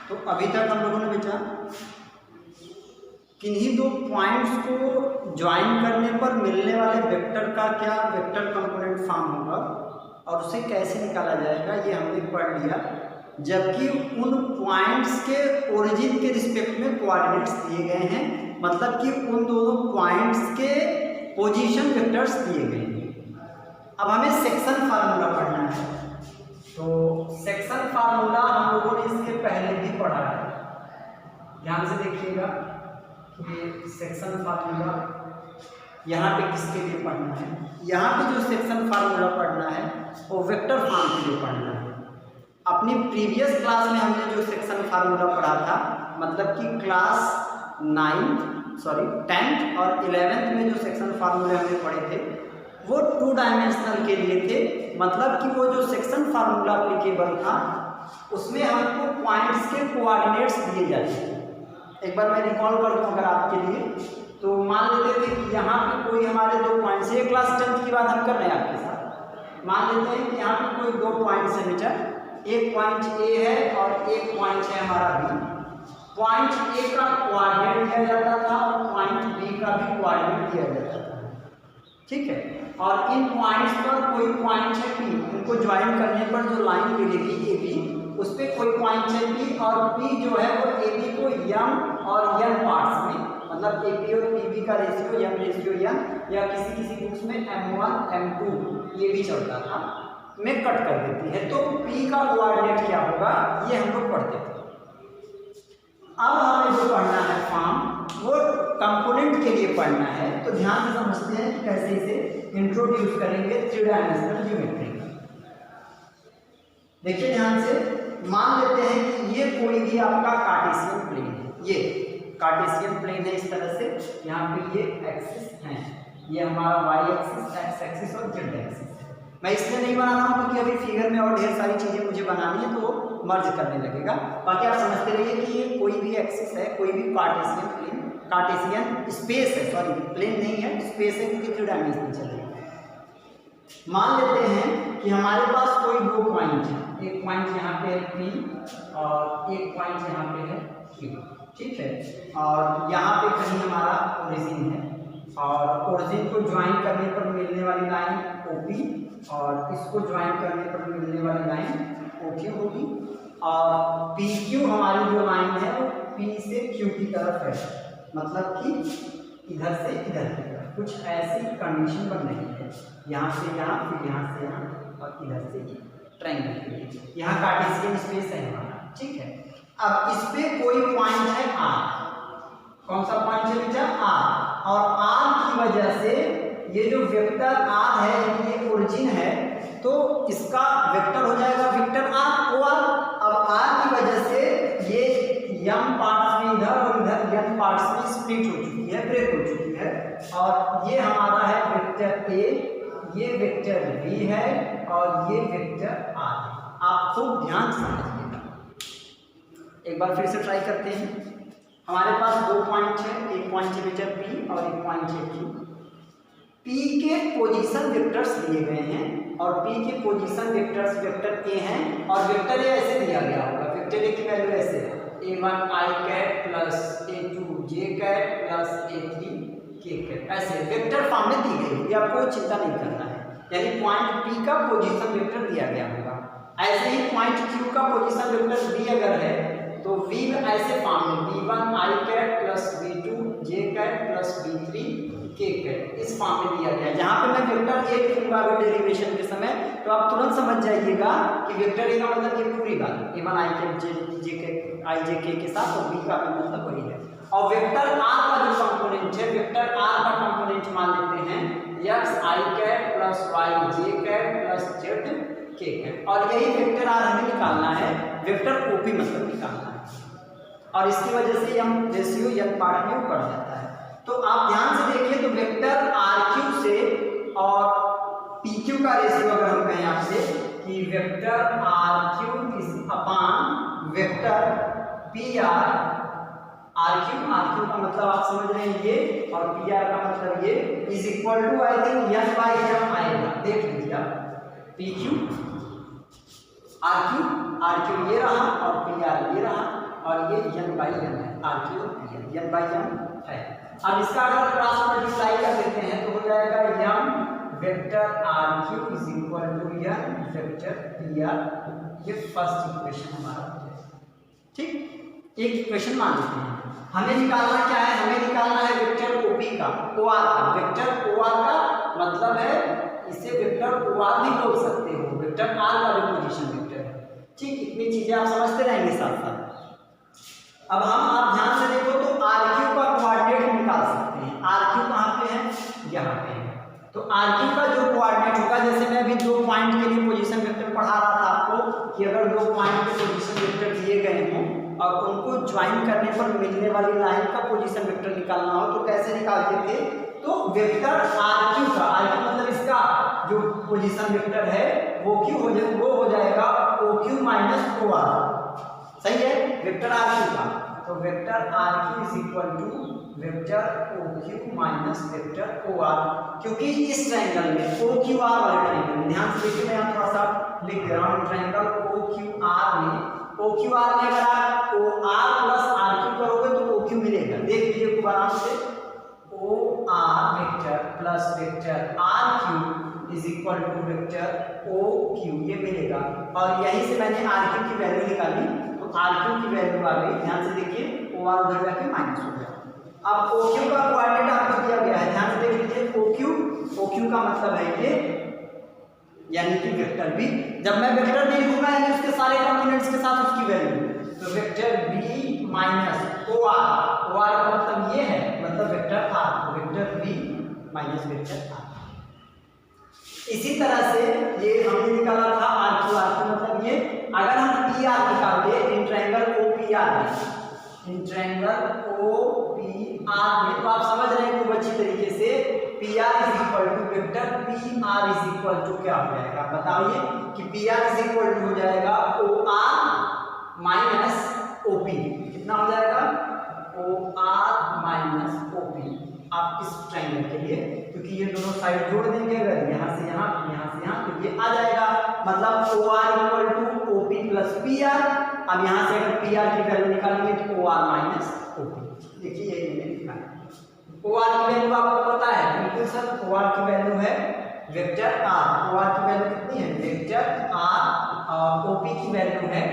तो अभी तक हम लोगों ने बेटा किन्हीं दो पॉइंट्स को ज्वाइन करने पर मिलने वाले वेक्टर का क्या वेक्टर कंपोनेंट फॉर्म होगा और उसे कैसे निकाला जाएगा ये हमने पढ़ लिया, जबकि उन पॉइंट्स के ओरिजिन के रिस्पेक्ट में कोऑर्डिनेट्स दिए गए हैं, मतलब कि उन दोनों पॉइंट्स के पोजीशन वेक्टर्स दिए गए हैं। अब हमें सेक्शन फार्मूला पढ़ना है, तो सेक्शन फार्मूला हम लोगों ने इसके पहले भी पढ़ा है, ध्यान से देखिएगा कि सेक्शन फार्मूला यहाँ पे किसके लिए पढ़ना है। यहाँ पे जो सेक्शन फार्मूला पढ़ना है वो वेक्टर फॉर्म के लिए पढ़ना है। अपनी प्रीवियस क्लास में हमने जो सेक्शन फार्मूला पढ़ा था, मतलब कि क्लास 10th और 11th में जो सेक्शन फार्मूले हमने पढ़े थे वो 2 डायमेंशनल के लिए थे, मतलब कि वो जो सेक्शन फार्मूला एप्लीकेबल था उसमें हमको पॉइंट्स के कोऑर्डिनेट्स दिए जाते थे। एक बार मैं रिकॉल कर दूँ अगर आपके लिए, तो मान लेते थे कि यहाँ पे कोई हमारे 2 पॉइंट्स, ये क्लास 10th की बात हम कर रहे हैं आपके साथ। मान लेते हैं कि यहाँ पे कोई 2 पॉइंट्स है बेटा, एक पॉइंट ए है और एक पॉइंट है हमारा बी। पॉइंट ए का कोऑर्डिनेट दिया जाता था और पॉइंट बी का भी कोऑर्डिनेट दिया जाता था, ठीक है। और इन पॉइंट्स पर कोई पॉइंट है पी, उनको ज्वाइन करने पर जो लाइन मिलेगी ए बी, उस पर कोई पॉइंट है पी, और पी जो है वो ए बी को यम और यन पार्ट्स में, मतलब ए पी और पी बी का रेशियो यम रेशियो यन, या किसी बुक्स में m1 m2 ये भी चलता था, में कट कर देती है। तो P का कोऑर्डिनेट क्या होगा ये हम लोग पढ़ते थे। अब हमें जो पढ़ना है फॉर्म वो कंपोनेंट के लिए पढ़ना है, तो ध्यान से समझते हैं कि कैसे इसे इंट्रोड्यूस करेंगे 3 डायमेंशनल ज्योमेट्री। देखिए ध्यान से, मान लेते हैं कि ये कोई भी आपका कार्टेशियन प्लेन है, ये कार्टेशियन प्लेन है इस तरह से, यहाँ पे ये एक्सिस है, ये हमारा वाई एक्सिस, एक्स एक्सिस और जेड एक्सिस है। मैं इसलिए नहीं बना रहा हूँ क्योंकि अभी फिगर में और ढेर सारी चीज़ें मुझे बनानी है तो मर्ज करने लगेगा। बाकी आप समझते रहिए कि ये कोई भी एक्सिस है, कोई भी कार्टेशियन प्लेन, कार्टेशियन स्पेस है, सॉरी प्लेन नहीं है, स्पेस है क्योंकि 3 डायमेंशन चलेगा। मान लेते हैं कि हमारे पास कोई 2 पॉइंट है, एक पॉइंट यहाँ पे है P और एक पॉइंट यहाँ पे है Q, ठीक है। और यहाँ पे कहीं हमारा ओरिजिन है, और ओरिजिन को ज्वाइन करने पर मिलने वाली लाइन OP और इसको ज्वाइन करने पर मिलने वाली लाइन OQ होगी, और PQ हमारी जो लाइन है वो P से Q की तरफ है, मतलब कि इधर से इधर की तरफ। कुछ ऐसी कंडीशन बन रही है, यहाँ से यहाँ, फिर यहाँ से यहाँ और इधर से ट्रायंगल, यहाँ कार्टेशियन स्पेस है हमारा, ठीक है। अब इस पे कोई पॉइंट है R, कौन सा पॉइंट है बेटा R, और R की वजह से ये जो वेक्टर R है ये ओरिजिन है, तो इसका वेक्टर हो जाएगा वेक्टर R OR। अब R की वजह से ये यम पार्ट्स में इधर और इधर यन पार्ट्स में स्प्लिट हो चुकी है, ब्रेक हो चुकी है, और ये हमारा है वेक्टर A, ये वेक्टर B है और ये वेक्टर R है। आप खूब ध्यान से समझिएगा, एक बार फिर से ट्राई करते हैं। हमारे पास 2 पॉइंट है, एक पॉइंट है बेटा P और एक पॉइंट है Q। P के पोजीशन वेक्टर्स दिए गए हैं और P के पोजीशन वेक्टर्स वेक्टर A हैं, और वेक्टर A ऐसे दिया गया होगा, वेक्टर A की वैल्यू ऐसे A1 i cap plus A2 j cap plus A3 k cap, ऐसे वेक्टर फॉर्म में दी गई, ये आपको चिंता नहीं करना है। यानी पॉइंट P का पोजीशन वेक्टर दिया गया होगा, ऐसे ही पॉइंट Q का पोजीशन वेक्टर B अगर है तो V में ऐसे फॉर्म में B1 i cap plus B2 j cap plus B3 k cap, इस फॉर्म में दिया गया है। जहाँ पे मैं वेक्टर A लिखूंगा डेरिवेशन के समय, तो आप तुरंत समझ जाइएगा कि वेक्टर A का मतलब ये पूरी बात A1 i cap i j k के साथ, और B का भी मतलब वही है। और वेक्टर R का जो कंपोनेंट है, वेक्टर R का कंपोनेंट मान लेते हैं x i cap plus y j cap plus z k cap, और यही वेक्टर R हमें निकालना है, वेक्टर OP मतलब निकालना है, और इसकी वजह से हम रेशियो यन पार्ट में बढ़ जाता है। तो आप ध्यान से देखिए, तो वेक्टर RQ से और PQ का रेशियो अगर हम कहें आपसे कि vector RQ is upon vector PR, RQ का मतलब आप समझ रहे हैं ये, और PR का मतलब ये, is equal to I think n by m आएगा, देख लीजिए आप। PQ RQ ये रहा और PR ये रहा, और ये n बाई n है, आर क्यू और P N, n by n है। अब इसका अगर क्रॉस मल्टीप्लाई कर देते हैं तो हो जाएगा m vector R Q is equal to n vector P R. ये फर्स्ट इक्वेशन हमारा हो जाएगा। ठीक, एक इक्वेशन मान लेते हैं। हमें निकालना क्या है, हमें निकालना है वेक्टर ओपी का, ओआर का। वेक्टर ओआर का मतलब है, इसे वेक्टर ओआर भी बोल सकते हो, वेक्टर आर का भी पोजीशन वेक्टर है। ठीक, इतनी चीजें आप समझते रहेंगे साथ साथ। अब आप ध्यान से देखो तो आर क्यू का कोऑर्डिनेट निकाल सकते हैं। आर क्यू कहाँ पे है, यहाँ पे है। तो आर क्यू का जो कोऑर्डिनेट होगा, जैसे मैं अभी 2 पॉइंट के लिए पोजीशन वेक्टर पढ़ा रहा था आपको कि अगर 2 पॉइंट के पोजीशन वेक्टर दिए गए हों और उनको ज्वाइन करने पर मिलने वाली लाइन का पोजीशन वेक्टर निकालना हो तो कैसे निकालते थे, तो वेक्टर आर क्यू का, आर क्यू मतलब इसका जो पोजीशन वेक्टर है वो हो जाएगा O Q minus O R. सही है, वेक्टर आर क्यू का, तो vector R Q is equal to vector O Q minus vector O R. क्योंकि इस ट्रायंगल में ओ क्यू आर वाले ट्रायंगल में, ध्यान से देखिए मैं यहाँ थोड़ा सा लिख दे रहा हूँ, ट्रायंगल ओ क्यू आर में अगर आप O R plus R Q करोगे तो ओ क्यू मिलेगा। देख लीजिए खूब आराम से, O R vector plus vector R Q is equal to vector O Q, ये मिलेगा। और यहीं से मैंने आर क्यू की वैल्यू निकाली, तो आर क्यू की वैल्यू आ गई। ध्यान से देखिए, ओ आर उधर जाके माइनस हो गया। अब ओ क्यू का कोऑर्डिनेट आपको दिया गया है, ध्यान से देख लीजिए, ओ क्यू का मतलब है ये, यानी कि वेक्टर बी। जब मैं वेक्टर बी लिखूंगा यानी उसके सारे कंपोनेंट्स के साथ उसकी वैल्यू, तो vector B minus O R का मतलब ये है, मतलब वेक्टर आर, तो vector B minus vector R. इसी तरह से ये हमने निकाला था आर क्यू मतलब ये। अगर हम पी आर निकालते in triangle O P R में, in triangle O P R में, तो आप समझ रहे हैं खूब अच्छी तरीके से, P R is equal to vector P R is equal to क्या हो जाएगा, बताइए कि P R is equal to हो जाएगा O R minus O P. कितना हो जाएगा, O R minus O P. आप इस ट्रायंगल के लिए, क्योंकि ये दोनों साइड जोड़ देंगे, अगर यहाँ से यहाँ, यहाँ से यहाँ, तो ये आ जाएगा, मतलब O R equal to O P plus P R. अब यहाँ से अगर पी आर की वैल्यू निकालेंगे तो O R minus O P. देखिए ये मैंने लिखा है, ओ आर की वैल्यू आपको पता है, बिल्कुल सर, ओ आर की वैल्यू है वेक्टर आर। ओ आर की वैल्यू कितनी है, वेक्टर आर, और ओ पी की वैल्यू है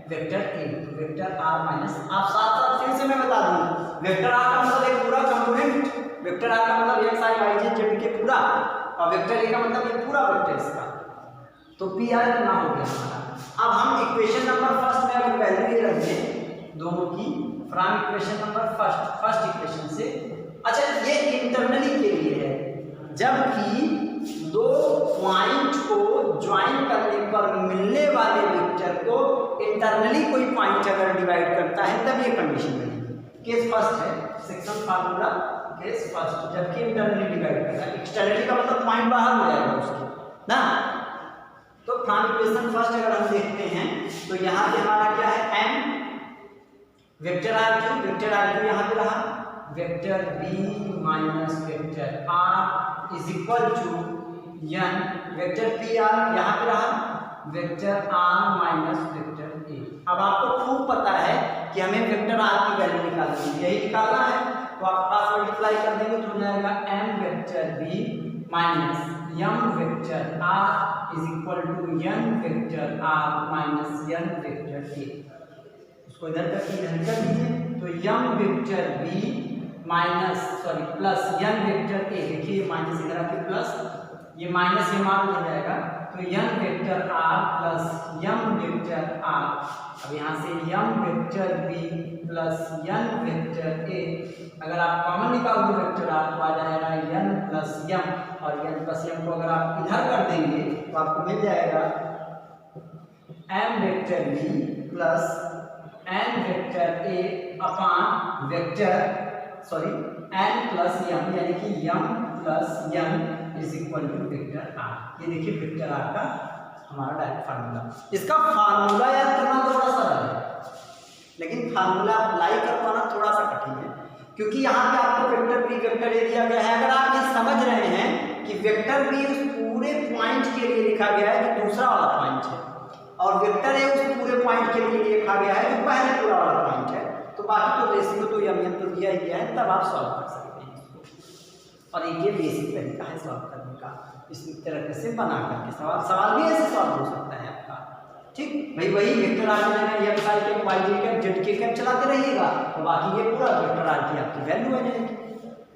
वेक्टर ए, तो वेक्टर आर माइनस। आप साथ साथ फिर से मैं बता दूं, वेक्टर आर का मतलब एक पूरा कंपोनेंट, वेक्टर आर का मतलब एक्स आई वाई जेड के पूरा, और वेक्टर ए का मतलब ये पूरा वेक्टर इसका, तो पी आर इतना हो गया हमारा। अब हम इक्वेशन नंबर फर्स्ट में अगर वैल्यू ये रख दें दोनों की, from equation number first equation से, अच्छा ये इंटरनली के लिए है, जबकि 2 पॉइंट को ज्वाइन करने पर मिलने वाले वेक्टर को इंटरनली कोई पॉइंट अगर डिवाइड करता है तब ये कंडीशन बनेगी। केस फर्स्ट है, सेक्शन फार्मूला केस फर्स्ट, जबकि इंटरनली डिवाइड करता है। एक्सटर्नली का मतलब पॉइंट बाहर हो जाएगा उसके ना। तो फ्रॉम इक्वेशन फर्स्ट अगर हम देखते हैं तो यहाँ पे हमारा क्या है, एम वेक्टर आर क्यू यहाँ पे रहा, vector B minus vector R is equal to N vector P R, यहाँ पे रहा vector R minus vector A. अब आपको खूब पता है कि हमें वेक्टर आर की वैल्यू निकालनी है, यही निकालना है, तो आप क्रॉस मल्टीप्लाई कर देंगे तो हो जाएगा M vector B minus M vector R is equal to N vector R minus N vector A. उसको इधर कर दीजिए, तो M vector B minus plus N vector A, देखिए माइनस इधर आके प्लस, ये माइनस ये मान हो जाएगा, तो N vector R plus M vector R. अब यहाँ से M vector B plus N vector A, अगर आप कॉमन निकाल दो वेक्टर आर तो आ जाएगा एन प्लस एम, और एन प्लस एम को अगर आप इधर कर देंगे तो आपको मिल जाएगा M vector B plus N vector A upon vector N plus M, यानी कि M plus M is equal to vector R. ये देखिए वेक्टर आर का हमारा डायरेक्ट फार्मूला। इसका फार्मूला याद करना थोड़ा सरल है, लेकिन फार्मूला अप्लाई कर पाना थोड़ा सा कठिन है, क्योंकि यहाँ पे आपको वेक्टर बी वेक्टर ए दिया गया है। अगर आप ये समझ रहे हैं कि वेक्टर बी उस पूरे पॉइंट के लिए लिखा गया है जो दूसरा वाला पॉइंट है, और वेक्टर ए उस पूरे पॉइंट के लिए लिखा गया है जो पहले पूरा वाला पॉइंट है, तो बाकी तो रेशियो तो यम तो दिया ही गया है, तब आप सॉल्व कर सकते हैं इसको। और ये बेसिक तरीका है सॉल्व करने का, इस तरह से बना करके सवाल भी ऐसे सॉल्व हो सकता है आपका। ठीक भाई, वही वेक्टर आर की जगह एक्स आई कैप वाई जे कैप जेड के कैप चलाते रहिएगा, तो बाकी ये पूरा वेक्टर आर की आपकी वैल्यू आ जाएगी।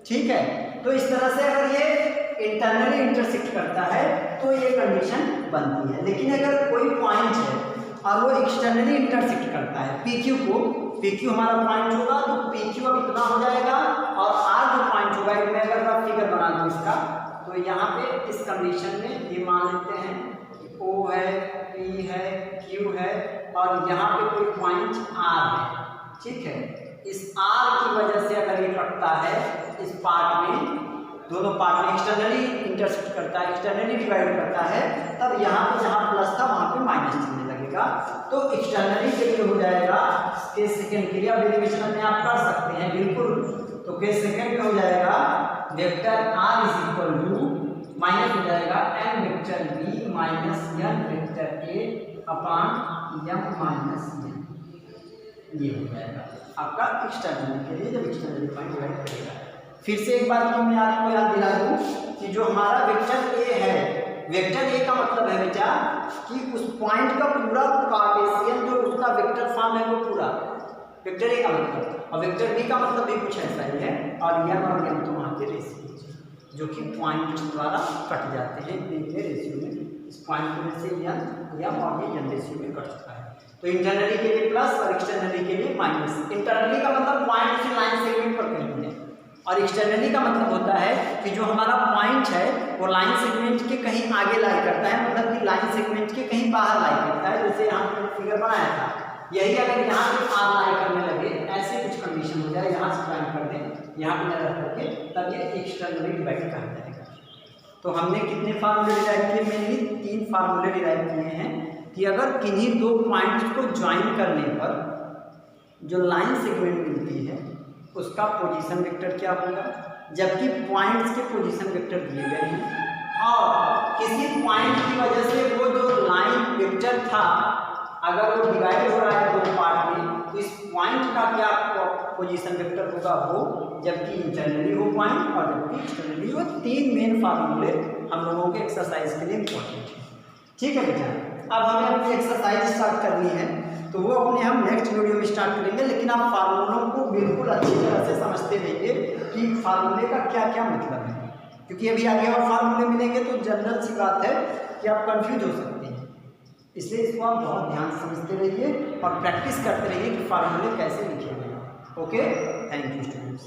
ठीक है, तो इस तरह से अगर ये इंटरनली इंटरसेक्ट करता है तो ये कंडीशन बनती है। लेकिन अगर कोई पॉइंट है और वो एक्सटर्नली इंटरसेक्ट करता है पी क्यू को, पी क्यू हमारा पॉइंट होगा तो पी क्यू अब इतना हो जाएगा, और आर जो पॉइंट होगा, मैं अगर आप फिगर बना दूँ इसका, तो यहाँ पे इस कंडीशन में ये मान लेते हैं कि ओ है, पी है, क्यू है, और यहाँ पे कोई पॉइंट आर है। ठीक है, इस आर की वजह से अगर ये कटता है इस पार्ट में, दोनों पार्ट में एक्सटर्नली इंटरसेक्ट करता है, एक्सटर्नली डिवाइड करता है, तब यहाँ पे जहाँ प्लस था वहाँ पे माइनस चलने लगेगा। तो एक्सटर्नली के लिए हो जाएगा केस सेकंड के लिए, अब डेरिवेशन अपने आप कर सकते हैं बिल्कुल। तो केस सेकंड में हो जाएगा vector R is equal to minus हो जाएगा M vector B minus N vector A upon M minus N, ये हो जाएगा आपका एक्सटर्नल के लिए जब एक्सटर्नल पॉइंट डिवाइड करेगा। फिर से एक बार कि मैं आपको याद दिला दूं कि जो हमारा वेक्टर ए है, वेक्टर ए का मतलब है बेटा कि उस पॉइंट का पूरा कार्टेशियन जो उसका वेक्टर फॉर्म है वो पूरा वेक्टर ए का मतलब, और वेक्टर बी का मतलब भी कुछ ऐसा ही है, और एम तो वहाँ के रेशियो जो कि पॉइंट द्वारा कट जाते हैं इनके रेशियो में, इस पॉइंट में से एम और ये एन रेशियो में कट चुका है। तो इंटरनली के लिए प्लस और एक्सटर्नली के लिए माइनस। इंटरनली का मतलब पॉइंट से लाइन सेगमेंट पर कहीं है, और एक्सटर्नली का मतलब होता है कि जो हमारा पॉइंट है वो लाइन सेगमेंट के कहीं आगे लाई करता है, मतलब कि लाइन सेगमेंट के कहीं बाहर लाई करता है। जैसे यहाँ पर फिगर बनाया था, यही अगर यहाँ पे आर लाई करने लगे, ऐसे कुछ कंडीशन हो जाए, यहाँ से ज्वाइन कर दें, यहाँ पे नजर करके, तब ये एक्सटर्नली डिवाइड कहा जाएगा। तो हमने कितने फार्मूले डिराइव किए? मेनली 3 फार्मूले डिराइव किए हैं कि अगर किन्हीं 2 पॉइंट्स को ज्वाइन करने पर जो लाइन सेगमेंट मिलती है उसका पोजीशन वेक्टर क्या होगा, जबकि पॉइंट्स के पोजीशन वेक्टर दिए गए हैं, और किसी पॉइंट की वजह से वो जो लाइन वेक्टर था अगर वो डिवाइड हो रहा है 2 पार्ट में, तो इस पॉइंट का क्या पोजीशन वेक्टर होगा वो, जबकि इंटरनली हो पॉइंट और जबकि एक्सटर्नली हो। 3 मेन फार्मूले हम लोगों के एक्सरसाइज के लिए इम्पोर्टेंट है। ठीक है बेटा, अब हमें अपनी एक्सरसाइज स्टार्ट करनी है, तो वो अपने हम नेक्स्ट वीडियो में स्टार्ट करेंगे। लेकिन आप फार्मूलों को बिल्कुल अच्छी तरह से समझते रहिए कि फार्मूले का क्या क्या मतलब है, क्योंकि अभी आगे और फार्मूले मिलेंगे तो जनरल सी बात है कि आप कंफ्यूज हो सकते हैं। इसलिए इसको आप बहुत ध्यान से समझते रहिए और प्रैक्टिस करते रहिए कि फार्मूले कैसे लिखे गए हैं। Okay, thank you students.